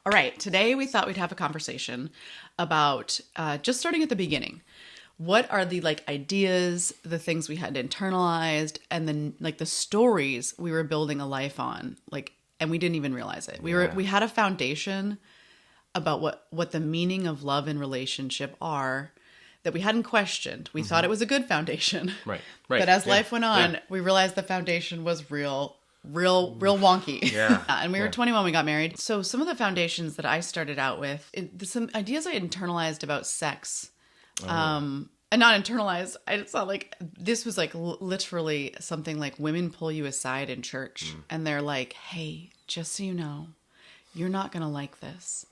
All right, today we thought we'd have a conversation about just starting at the beginning. What are the ideas, the things we had internalized, and then the stories we were building a life on, and we didn't even realize it. We had a foundation about what the meaning of love and relationship are that we hadn't questioned. We thought it was a good foundation. Right. But as life went on, we realized the foundation was real wonky. Yeah. And we were 21 when we got married. So some of the foundations that I started out with, some ideas I internalized about sex. And not internalized. It's not this was literally something women pull you aside in church and they're like, hey, just so you know, you're not going to like this.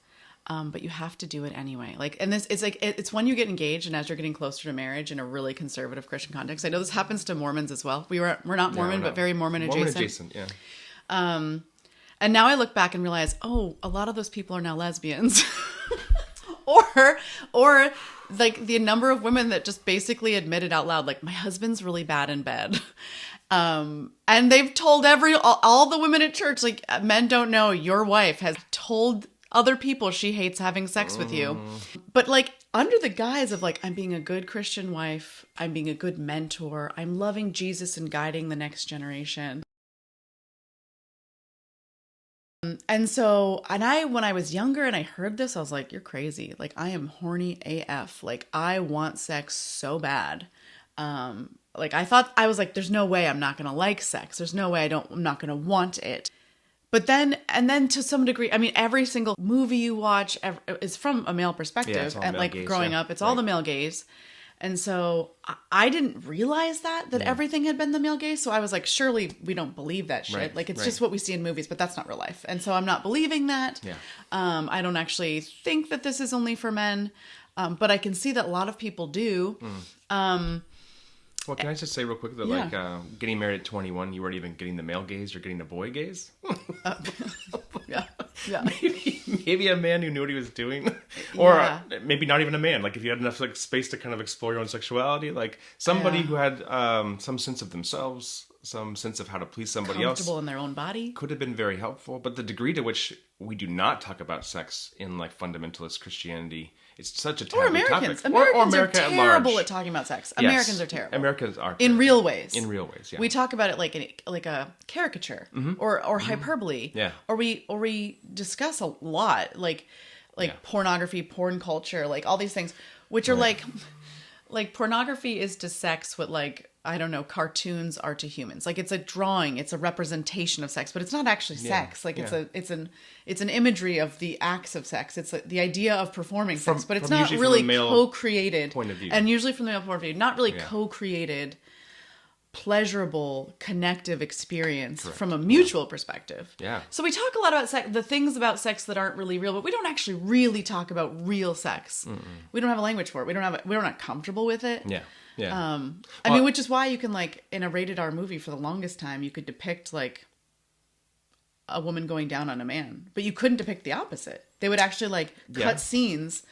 But you have to do it anyway. And this, it's when you get engaged and as you're getting closer to marriage in a really conservative Christian context. I know this happens to Mormons as well. We're not Mormon, but very Mormon adjacent. Mormon adjacent, yeah. And now I look back and realize, a lot of those people are now lesbians. or the number of women that just basically admitted out loud, my husband's really bad in bed. And they've told all the women at church, men don't know, your wife has told other people she hates having sex with you. But under the guise of I'm being a good Christian wife, I'm being a good mentor, I'm loving Jesus and guiding the next generation. And so, when I was younger and I heard this, I was like, you're crazy. I am horny AF. I want sex so bad. I thought, I was there's no way I'm not going to like sex. There's no way I'm not going to want it. But then to some degree, I mean, every single movie you watch is from a male perspective. Yeah, it's all and male gaze, growing up, it's all the male gaze. And so I didn't realize that everything had been the male gaze. So I was like, surely we don't believe that shit. Right, It's just what we see in movies, but that's not real life. And so I'm not believing that. Yeah. I don't actually think that this is only for men. But I can see that a lot of people do. Well, can I just say real quick that getting married at 21, you weren't even getting the male gaze, you're getting the boy gaze? Yeah. Maybe a man who knew what he was doing. Or maybe not even a man. If you had enough space to kind of explore your own sexuality. Somebody who had some sense of themselves, some sense of how to please somebody else. Comfortable in their own body. Could have been very helpful. But the degree to which we do not talk about sex in fundamentalist Christianity, it's such a taboo Americans. topic. Americans America are at terrible large. at talking about sex. Yes. Americans are terrible. Americans are in terrible. real ways. In real ways, yeah. We talk about it like a caricature or hyperbole. Yeah. Or we discuss a lot pornography, porn culture, all these things, which are like pornography is to sex what I don't know, cartoons are to humans. It's a drawing, it's a representation of sex, but it's not actually sex. It's an imagery of the acts of sex. It's the idea of performing sex, but it's not really co-created. Point of view. And usually from the male point of view, not really co-created, pleasurable, connective experience from a mutual perspective. Yeah. So we talk a lot about sex, the things about sex that aren't really real, but we don't actually really talk about real sex. We don't have a language for it. We're not comfortable with it. Yeah. Yeah. I mean, which is why you can in a rated R movie for the longest time, you could depict a woman going down on a man, but you couldn't depict the opposite. They would actually cut scenes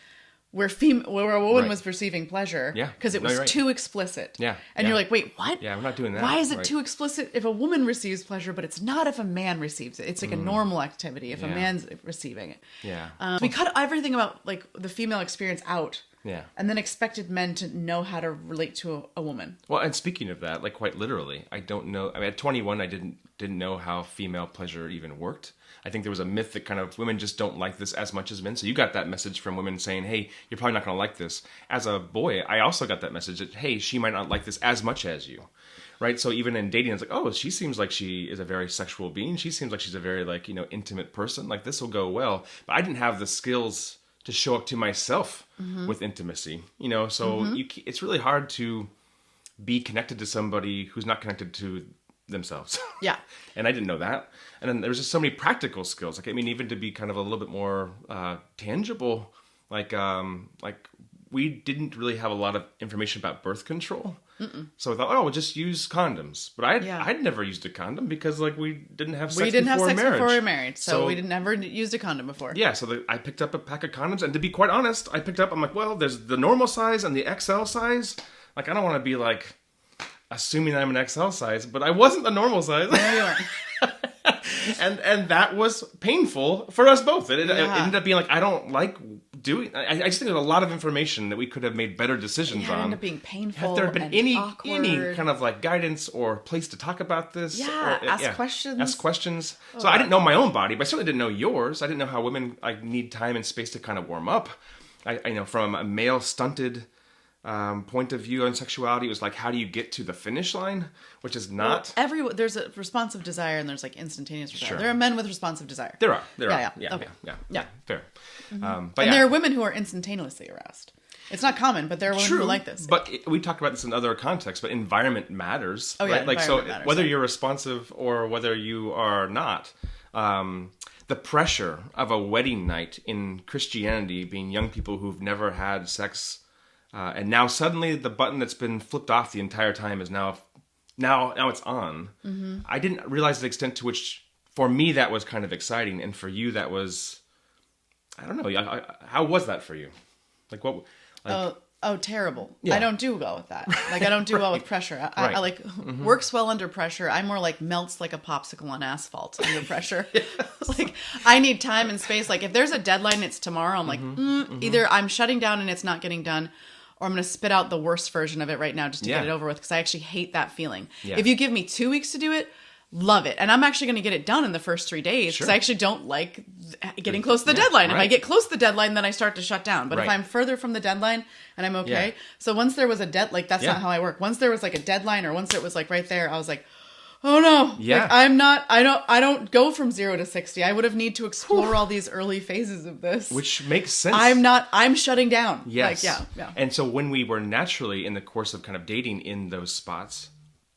where a woman was perceiving pleasure because it was too explicit. Yeah. And you're like, wait, what? Yeah, we're not doing that. Why is it too explicit if a woman receives pleasure, but it's not if a man receives it? It's a normal activity if a man's receiving it. Yeah. We cut everything about the female experience out. Yeah. And then expected men to know how to relate to a woman. Well, and speaking of that, quite literally, I don't know. I mean, at 21, I didn't know how female pleasure even worked. I think there was a myth that kind of women just don't like this as much as men. So you got that message from women saying, hey, you're probably not going to like this. As a boy, I also got that message that, hey, she might not like this as much as you. Right? So even in dating, it's she seems like she is a very sexual being. She seems like she's a very intimate person. This will go well. But I didn't have the skills to show up to myself with intimacy, so it's really hard to be connected to somebody who's not connected to themselves. Yeah. And I didn't know that. And then there's just so many practical skills. Even to be kind of a little bit more tangible, we didn't really have a lot of information about birth control. So I thought, we'll just use condoms. But I'd never used a condom because we didn't have sex before before we were married. So we never used a condom before. Yeah, so I picked up a pack of condoms. And to be quite honest, I'm like, well, there's the normal size and the XL size. I don't want to be assuming I'm an XL size, but I wasn't the normal size. No, you weren't. and that was painful for us both. It ended up being like, I don't like doing. I just think there's a lot of information that we could have made better decisions on. It ended up being painful. Have there been and any awkward. kind of like guidance or place to talk about this? Yeah, or, ask questions. Ask questions. So I didn't know my own body, but I certainly didn't know yours. I didn't know how women need time and space to kind of warm up. I know from a male stunted point of view on sexuality, it was like, how do you get to the finish line? Which is not... Well, there's a responsive desire and there's like instantaneous desire. Sure. There are men with responsive desire. There are. Yeah. Okay. Yeah. Fair. And there are women who are instantaneously aroused. It's not common, but there are women who like this. But we talked about this in other contexts, but environment matters. Oh, yeah, right? Like, so matters, whether you're responsive or whether you are not, the pressure of a wedding night in Christianity, being young people who've never had sex, and now suddenly the button that's been flipped off the entire time is now it's on. Mm-hmm. I didn't realize the extent to which, for me, that was kind of exciting, and for you, that was, I don't know. How was that for you? Like what? Like, Oh, terrible. Yeah. I don't do well with that. Like, I don't do well with pressure. I like, works well under pressure. I'm more like melts like a popsicle on asphalt under pressure. Like, I need time and space. Like, if there's a deadline and it's tomorrow, I'm like, either I'm shutting down and it's not getting done, or I'm going to spit out the worst version of it right now just to get it over with, because I actually hate that feeling. Yeah. If you give me 2 weeks to do it, love it. And I'm actually going to get it done in the first 3 days, because I actually don't like getting close to the deadline. If I get close to the deadline, then I start to shut down. But if I'm further from the deadline and I'm okay. Yeah. So once there was a that's not how I work. Once there was like a deadline, or once it was like right there, I was like, oh no. Yeah. Like, I don't go from 0 to 60. I would have need to explore all these early phases of this. Which makes sense. I'm shutting down. Yes. Like, yeah. And so when we were naturally in the course of kind of dating in those spots,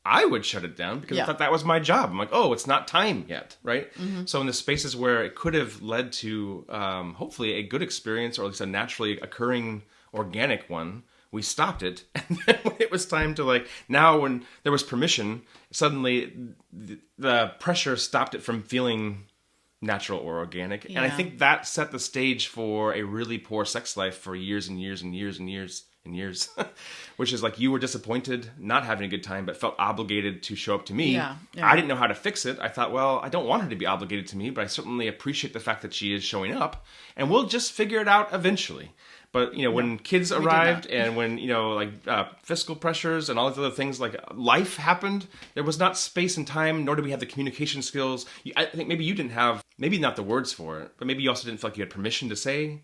I would shut it down because I thought that was my job. I'm like, oh, it's not time yet, right? Mm-hmm. So in the spaces where it could have led to hopefully a good experience, or at least a naturally occurring organic one, we stopped it. And then when it was time to now when there was permission, suddenly the pressure stopped it from feeling natural or organic. Yeah. And I think that set the stage for a really poor sex life for years and years and years and years. Which is like, you were disappointed, not having a good time, but felt obligated to show up to me. Yeah. I didn't know how to fix it. I thought, well, I don't want her to be obligated to me, but I certainly appreciate the fact that she is showing up, and we'll just figure it out eventually. But, when kids arrived and when, fiscal pressures and all these other things, like life happened, there was not space and time, nor did we have the communication skills. I think maybe you didn't have, maybe not the words for it, but maybe you also didn't feel like you had permission to say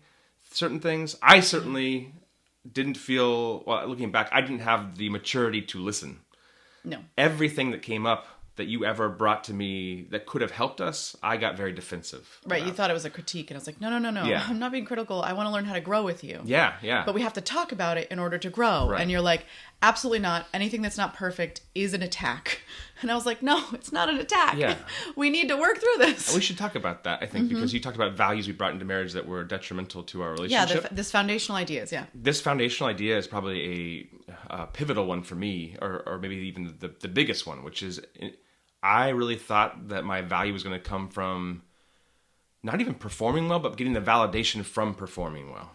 certain things. I certainly didn't feel, well, looking back, I didn't have the maturity to listen. No. Everything that came up that you ever brought to me that could have helped us, I got very defensive. Right, you thought it was a critique, and I was like, no. Yeah. I'm not being critical. I want to learn how to grow with you. Yeah. But we have to talk about it in order to grow. Right. And you're like, absolutely not. Anything that's not perfect is an attack. And I was like, no, it's not an attack. Yeah. We need to work through this. We should talk about that, I think, because you talked about values we brought into marriage that were detrimental to our relationship. Yeah, this foundational ideas, This foundational idea is probably a pivotal one for me, or maybe even the biggest one, which is, I really thought that my value was going to come from not even performing well, but getting the validation from performing well.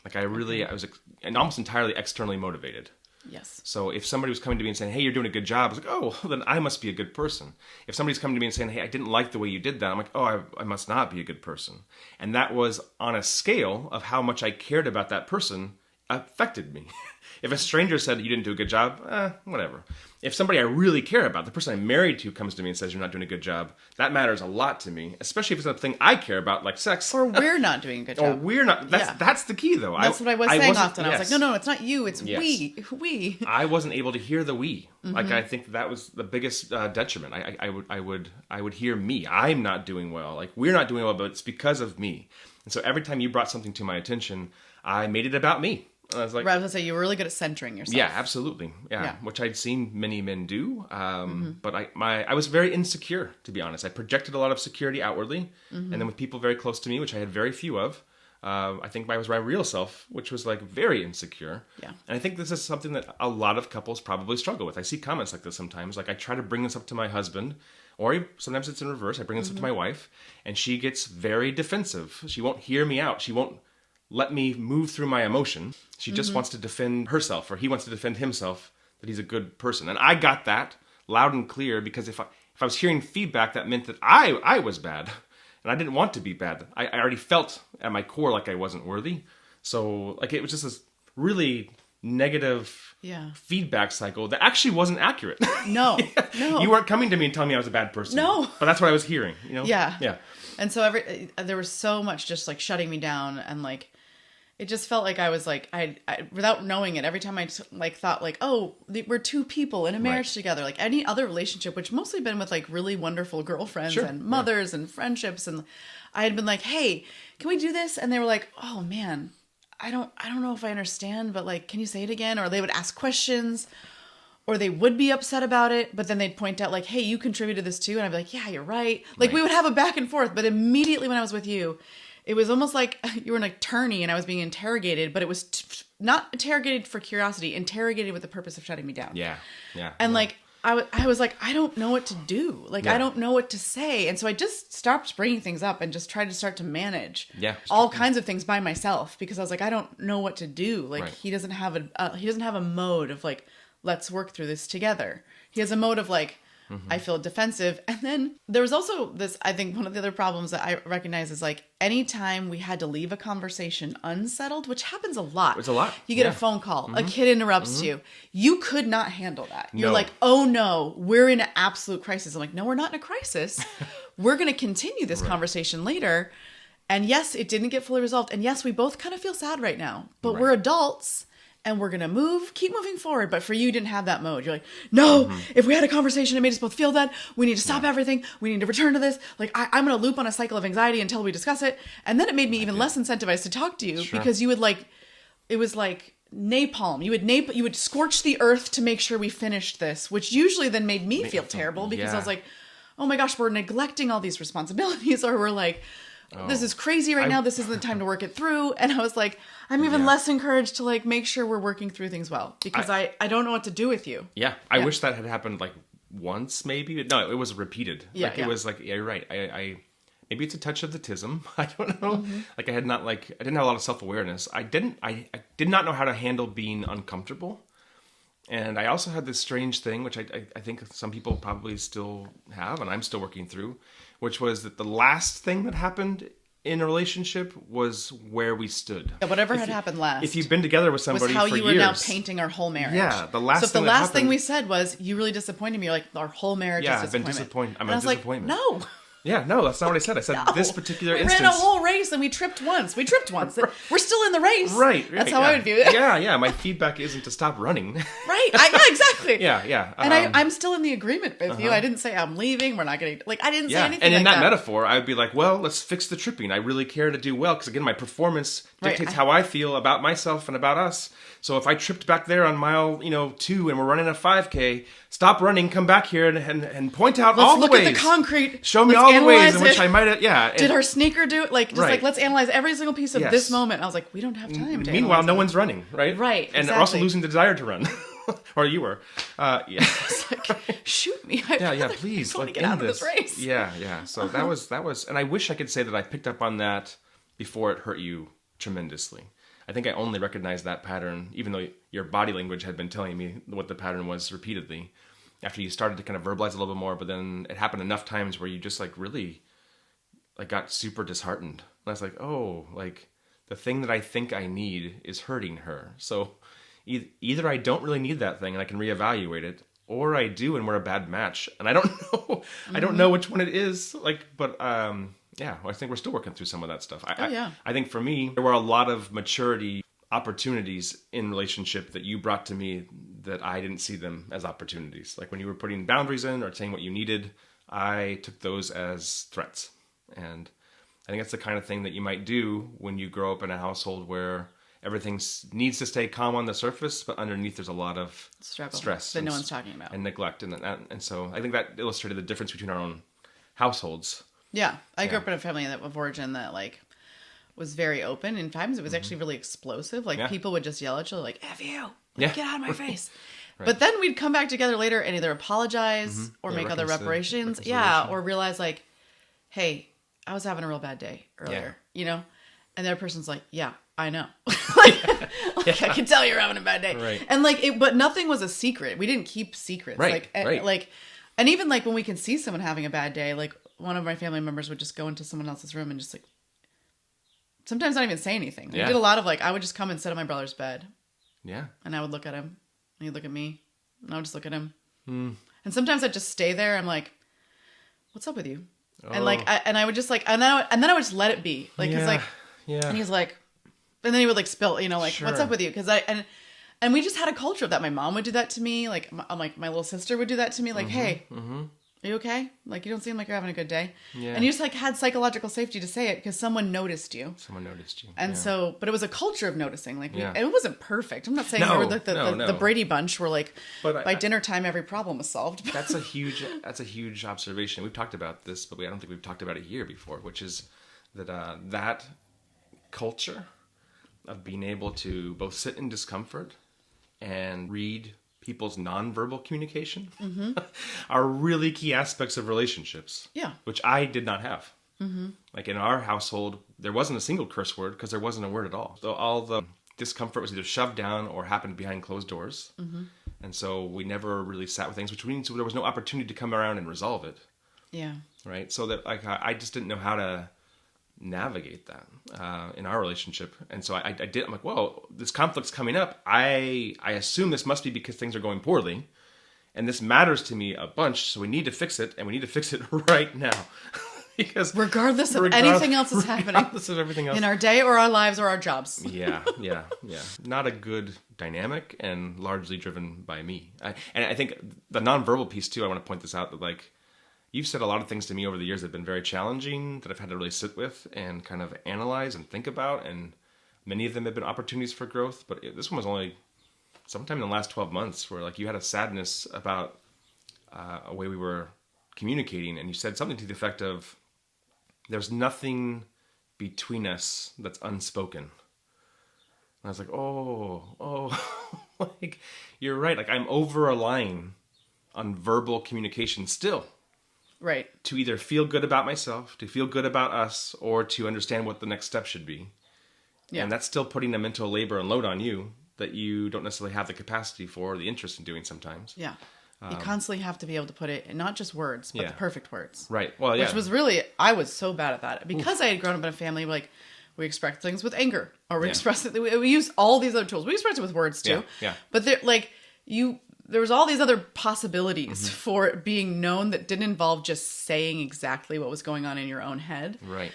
Like I was almost entirely externally motivated. Yes. So if somebody was coming to me and saying, hey, you're doing a good job, I was like, oh, well, then I must be a good person. If somebody's coming to me and saying, hey, I didn't like the way you did that, I'm like, oh, I must not be a good person. And that was on a scale of how much I cared about that person affected me. If a stranger said you didn't do a good job, whatever. If somebody I really care about, the person I'm married to, comes to me and says you're not doing a good job, that matters a lot to me, especially if it's something I care about, like sex. Or we're not doing a good job. Or we're not. That's the key, though. That's what I was saying often. I was like, no, it's not you. It's we. I wasn't able to hear the we. Mm-hmm. Like, I think that was the biggest detriment. I would hear me. I'm not doing well. Like, we're not doing well, but it's because of me. And so every time you brought something to my attention, I made it about me. I was like, I was going to say, you were really good at centering yourself. Yeah, absolutely. Yeah. Which I'd seen many men do. But I was very insecure, to be honest. I projected a lot of security outwardly. Mm-hmm. And then with people very close to me, which I had very few of, I think I was my real self, which was like very insecure. Yeah. And I think this is something that a lot of couples probably struggle with. I see comments like this sometimes. Like I try to bring this up to my husband, or sometimes it's in reverse. I bring this up to my wife, and she gets very defensive. She won't hear me out. She won't let me move through my emotion. She just wants to defend herself, or he wants to defend himself, that he's a good person. And I got that loud and clear, because if if I was hearing feedback, that meant that I was bad. And I didn't want to be bad. I already felt at my core like I wasn't worthy. So like it was just this really negative feedback cycle that actually wasn't accurate. No, no. You weren't coming to me and telling me I was a bad person. No. But that's what I was hearing, you know? Yeah. Yeah. And so there was so much just like shutting me down, and like it just felt like I was like I without knowing it, every time I like thought like, oh, we're two people in a marriage together, like any other relationship, which mostly been with like really wonderful girlfriends and mothers and friendships, and I had been like, hey, can we do this? And they were like, oh man, I don't know if I understand, but like, can you say it again? Or they would ask questions, or they would be upset about it, but then they'd point out like, hey, you contributed this too. And I'd be like, yeah, you're right. Like we would have a back and forth, but immediately when I was with you, it was almost like you were an attorney and I was being interrogated, but it was not interrogated for curiosity, interrogated with the purpose of shutting me down. Yeah. Yeah. And like, I was like, I don't know what to do. Like, I don't know what to say. And so I just stopped bringing things up and just tried to start to manage all kinds of things by myself, because I was like, I don't know what to do. Like he doesn't have a mode of like, let's work through this together. He has a mode of like, I feel defensive. And then there was also this, I think one of the other problems that I recognize is like anytime we had to leave a conversation unsettled, which happens a lot. It's a lot. You get a phone call, a kid interrupts you. You could not handle that. You're like, oh no, we're in an absolute crisis. I'm like, no, we're not in a crisis. We're going to continue this conversation later. And yes, it didn't get fully resolved. And yes, we both kind of feel sad right now, but we're adults. And we're going to keep moving forward. But for you, didn't have that mode. You're like, no, if we had a conversation, it made us both feel that. We need to stop everything. We need to return to this. Like, I'm going to loop on a cycle of anxiety until we discuss it. And then it made me even less incentivized to talk to you because you would like, it was like napalm. You would scorch the earth to make sure we finished this, which usually then made me feel terrible because I was like, oh my gosh, we're neglecting all these responsibilities, or we're like, this is crazy right now. This isn't the time to work it through. And I was like, I'm even less encouraged to like make sure we're working through things well, because I don't know what to do with you. Yeah. I wish that had happened like once maybe. No, it was repeaed. It was like, yeah, you're right. I maybe it's a touch of the tism. I don't know. Like I didn't have a lot of self-awareness. I did not know how to handle being uncomfortable. And I also had this strange thing, which I think some people probably still have, and I'm still working through, which was that the last thing that happened in a relationship was where we stood. Yeah, whatever had happened last. If you've been together with somebody for years. Was how you were now painting our whole marriage. Yeah, the last thing. So if the thing last thing we said was, you really disappointed me, you're like, our whole marriage is disappointment. Yeah, I've been disappointed. I'm a Like, disappointment. no. Yeah, no, that's not what I said. I said this particular instance. We ran a whole race and we tripped once. We're still in the race. Right. That's how I would view it. Yeah. My feedback isn't to stop running. Right. Yeah, exactly. Yeah. And I'm still in the agreement with you. I didn't say I'm leaving. We're not going to, like, I didn't say anything and in like that metaphor, I would be like, well, let's fix the tripping. I really care to do well because, again, my performance dictates how I feel about myself and about us. So if I tripped back there on mile 2 and we're running a 5K, stop running, come back here and point out all the ways. Let's look at the concrete. Show me all the ways in which I might have, Did our sneaker do it? Like, just like, let's analyze every single piece of this moment. And I was like, we don't have time to Meanwhile, no one's running, right? Right, And they're also losing the desire to run. Or you were. It's like, shoot me. Please. I want to get out of this race. Yeah. So that was, and I wish I could say that I picked up on that before it hurt you tremendously. I think I only recognized that pattern, even though your body language had been telling me what the pattern was repeatedly, after you started to kind of verbalize a little bit more, but then it happened enough times where you just like really like got super disheartened. And I was like, oh, like the thing that I think I need is hurting her. So either I don't really need that thing and I can reevaluate it, or I do and we're a bad match. And I don't know, I don't know which one it is. Like, but I think we're still working through some of that stuff. I think for me, there were a lot of maturity opportunities in relationship that you brought to me that I didn't see them as opportunities. Like when you were putting boundaries in or saying what you needed, I took those as threats. And I think that's the kind of thing that you might do when you grow up in a household where everything needs to stay calm on the surface, but underneath there's a lot of stress that no one's talking about and neglect. And so I think that illustrated the difference between our own households. Yeah. I grew up in a family of origin that like was very open. In times it was actually really explosive. Like people would just yell at you like, F you, get out of my face. Right. But then we'd come back together later and either apologize or make other reparations. Or realize like, hey, I was having a real bad day earlier, and the other person's like, yeah, I know. I can tell you're having a bad day. Right. And like, but nothing was a secret. We didn't keep secrets. Right. Like And even like when we can see someone having a bad day, like one of my family members would just go into someone else's room and just like, sometimes not even say anything. We did a lot of like, I would just come and sit on my brother's bed. Yeah. And I would look at him and he'd look at me and I would just look at him. And sometimes I'd just stay there. I'm like, what's up with you? Oh. And like, I would just like, and then I would just let it be. Like, he's like, and he's like, and then he would like spill, you know, like, what's up with you? Cause and we just had a culture of that. My mom would do that to me. Like, my little sister would do that to me. Like, hey, are you okay? Like, you don't seem like you're having a good day. Yeah. And you just like had psychological safety to say it because someone noticed you. And so, but it was a culture of noticing. Like, and it wasn't perfect. I'm not saying we were like the Brady Bunch where like by dinner time every problem was solved. That's a huge observation. We've talked about this, but I don't think we've talked about it here before, which is that that culture of being able to both sit in discomfort and read people's nonverbal communication are really key aspects of relationships. Yeah. Which I did not have. Like in our household, there wasn't a single curse word because there wasn't a word at all. So all the discomfort was either shoved down or happened behind closed doors. And so we never really sat with things, which means there was no opportunity to come around and resolve it. Yeah. Right. So that like I just didn't know how to navigate that in our relationship. And so I did. I'm like, well, this conflict's coming up. I assume this must be because things are going poorly. And this matters to me a bunch. So we need to fix it. And we need to fix it right now. Because regardless of anything else is happening. Regardless of everything else. In our day or our lives or our jobs. Yeah. Not a good dynamic and largely driven by me. And I think the nonverbal piece too, I want to point this out that like, you've said a lot of things to me over the years that have been very challenging that I've had to really sit with and kind of analyze and think about. And many of them have been opportunities for growth. But this one was only sometime in the last 12 months where like you had a sadness about a way we were communicating. And you said something to the effect of, there's nothing between us that's unspoken. And I was like, oh, like you're right. Like I'm over a line on verbal communication still. Right. To either feel good about myself, to feel good about us, or to understand what the next step should be. Yeah. And that's still putting a mental labor and load on you that you don't necessarily have the capacity for or the interest in doing sometimes. Yeah. You constantly have to be able to put it in not just words, but the perfect words. Right. Well, yeah. Which was really, I was so bad at that. Because I had grown up in a family like, we express things with anger. Or we express it, we use all these other tools. We express it with words too. Yeah. But there was all these other possibilities for it being known that didn't involve just saying exactly what was going on in your own head. Right.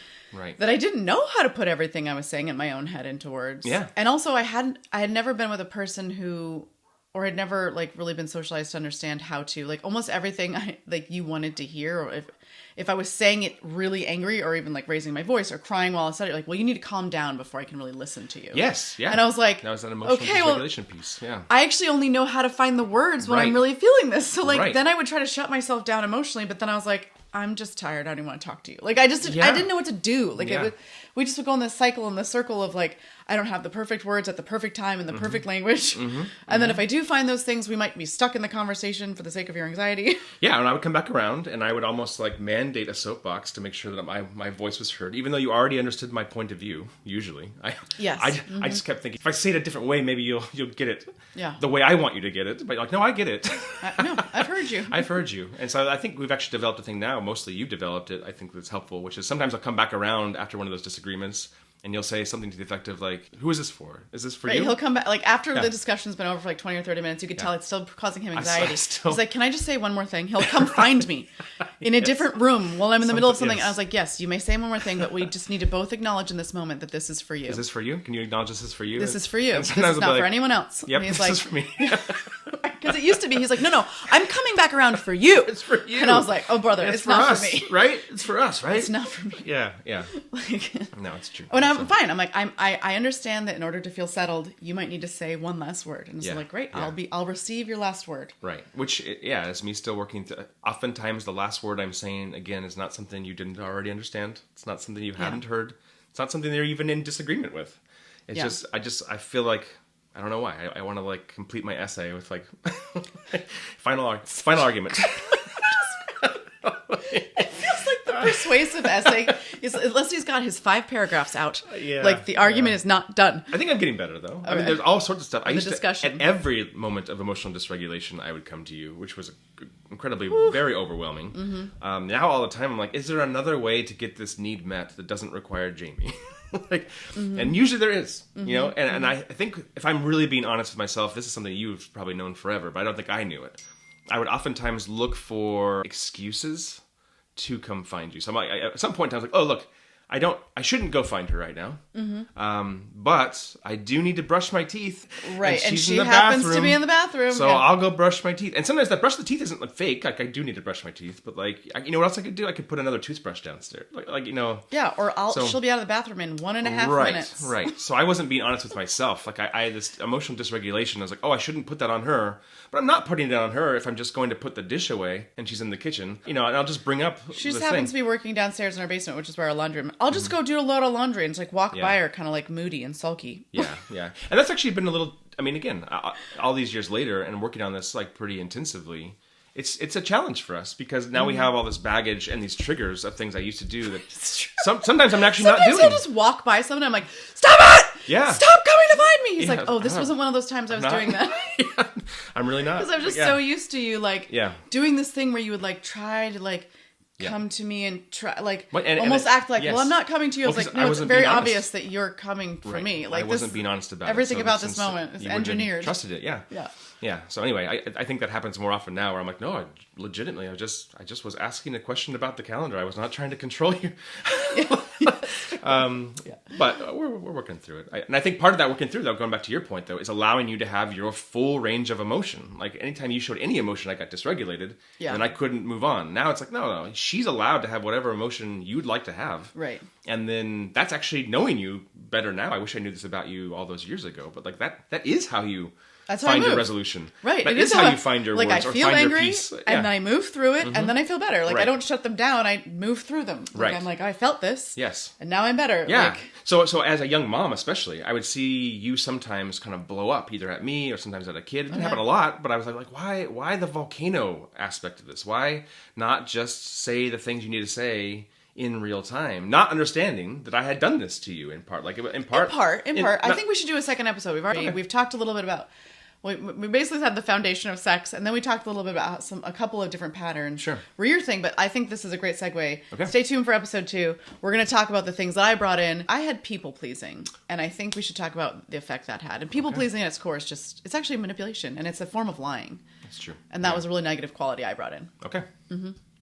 That I didn't know how to put everything I was saying in my own head into words. Yeah. And also I had never been with a person who, or had never like really been socialized to understand how to like almost everything you wanted to hear, or if I was saying it really angry or even like raising my voice or crying while I said it, like, well, you need to calm down before I can really listen to you. Yes. Yeah. And I was like, that was an emotional dysregulation piece. Yeah. I actually only know how to find the words when I'm really feeling this. So like, then I would try to shut myself down emotionally, but then I was like, I'm just tired. I don't want to talk to you. Like I didn't know what to do. Like we just would go in this cycle, in this circle of like, I don't have the perfect words at the perfect time in the perfect language. And then if I do find those things, we might be stuck in the conversation for the sake of your anxiety. Yeah. And I would come back around and I would almost like mandate a soapbox to make sure that my voice was heard, even though you already understood my point of view, usually. I just kept thinking, if I say it a different way, maybe you'll get it the way I want you to get it. But like, no, I get it. No, I've heard you. I've heard you. And so I think we've actually developed a thing now, mostly you've developed it, I think that's helpful, which is sometimes I'll come back around after one of those disagreements and you'll say something to the effect of like, who is this for? Is this for you? He'll come back, like after the discussion's been over for like 20 or 30 minutes, you could tell it's still causing him anxiety. He's like, can I just say one more thing? He'll come find me in a different room while I'm in the middle of something. And I was like, yes, you may say one more thing, but we just need to both acknowledge in this moment that this is for you. Is this for you? Can you acknowledge this is for you? This is for you. This is not for anyone else. Yep, this is for me. Because it used to be, he's like, no, I'm coming back around for you. It's for you. And I was like, oh, brother, it's not us, for me. Right? It's for us, right? It's not for me. Yeah. No, it's true. And I'm fine. I'm like, I understand that in order to feel settled, you might need to say one last word. And it's like, great, I'll receive your last word. Right. Which, is me still working. Oftentimes, the last word I'm saying, again, is not something you didn't already understand. It's not something you hadn't heard. It's not something they're even in disagreement with. It's I feel like, I don't know why. I want to like complete my essay with like final argument. It feels like the persuasive essay is, unless he's got his 5 paragraphs out, Yeah, like the argument is not done. I think I'm getting better though. I Okay. mean, there's all sorts of stuff. I used discussion. to, at every moment of emotional dysregulation, I would come to you, which was incredibly, very overwhelming. Now all the time, I'm like, is there another way to get this need met that doesn't require Jaime? Like, and usually there is, you know. And I think if I'm really being honest with myself, this is something you've probably known forever, but I don't think I knew it. I would oftentimes look for excuses to come find you. So I'm like, at some point I was like, oh look, I shouldn't go find her right now. But I do need to brush my teeth. Right, and she's she in the happens bathroom, to be in the bathroom. So yeah. I'll go brush my teeth. And sometimes that brush the teeth isn't like fake. Like I do need to brush my teeth, but like, you know what else I could do? I could put another toothbrush downstairs. Like you know. Yeah, or she'll be out of the bathroom in 1.5 minutes. Right. So I wasn't being honest with myself. Like I had this emotional dysregulation. I was like, oh, I shouldn't put that on her. But I'm not putting it on her if I'm just going to put the dish away and she's in the kitchen. You know, and I'll just bring up She just the happens thing. to be working downstairs in our basement, which is where our laundry. I'll just go do a load of laundry and just like walk Yeah. by her, kind of like moody and sulky. Yeah. And that's actually been a little. I mean, again, all these years later, and working on this like pretty intensively, it's a challenge for us because now we have all this baggage and these triggers of things I used to do that sometimes I'm actually not doing. Sometimes I'll just walk by someone and I'm like, stop it! Yeah. Stop coming to find me! He's Yeah, like, oh, this wasn't one of those times I was doing that. Yeah, I'm really not. Because I'm just Yeah. so used to you like Yeah. doing this thing where you would like try to like Yeah. come to me and try like and almost act like, yes. well, I'm not coming to you. I was Well, like, 'cause I no, it's wasn't very being honest. obvious that you're coming for Right. me. Like I wasn't this, being honest about everything it. about this since moment is you wouldn't have engineered. Trusted it, yeah. Yeah. Yeah. So anyway, I think that happens more often now where I'm like, no, legitimately, I just was asking a question about the calendar. I was not trying to control you. But we're working through it. And I think part of that working through, though, going back to your point, though, is allowing you to have your full range of emotion. Like anytime you showed any emotion, I got dysregulated. Yeah. Then I couldn't move on. Now it's like, no, she's allowed to have whatever emotion you'd like to have. Right. And then that's actually knowing you better now. I wish I knew this about you all those years ago. But like that is how you That's how I find your move. resolution. Right. That It is is how how you find your like words I or feel find angry, your peace. and Yeah. then I move through it, and then I feel better. Like Right. I don't shut them down. I move through them. Like, Right. I'm like, I felt this. Yes. And now I'm better. Yeah. Like, So as a young mom, especially, I would see you sometimes kind of blow up, either at me or sometimes at a kid. It didn't happen a lot, but I was like, why the volcano aspect of this? Why not just say the things you need to say in real time? Not understanding that I had done this to you in part. Like in part. I think we should do a second episode. We've talked a little bit about. We basically had the foundation of sex, and then we talked a little bit about a couple of different patterns. Sure. Were your thing, but I think this is a great segue. Okay. Stay tuned for episode 2. We're going to talk about the things that I brought in. I had people pleasing, and I think we should talk about the effect that had. And people pleasing at its core is it's actually manipulation, and it's a form of lying. That's true. And that was a really negative quality I brought in. Okay.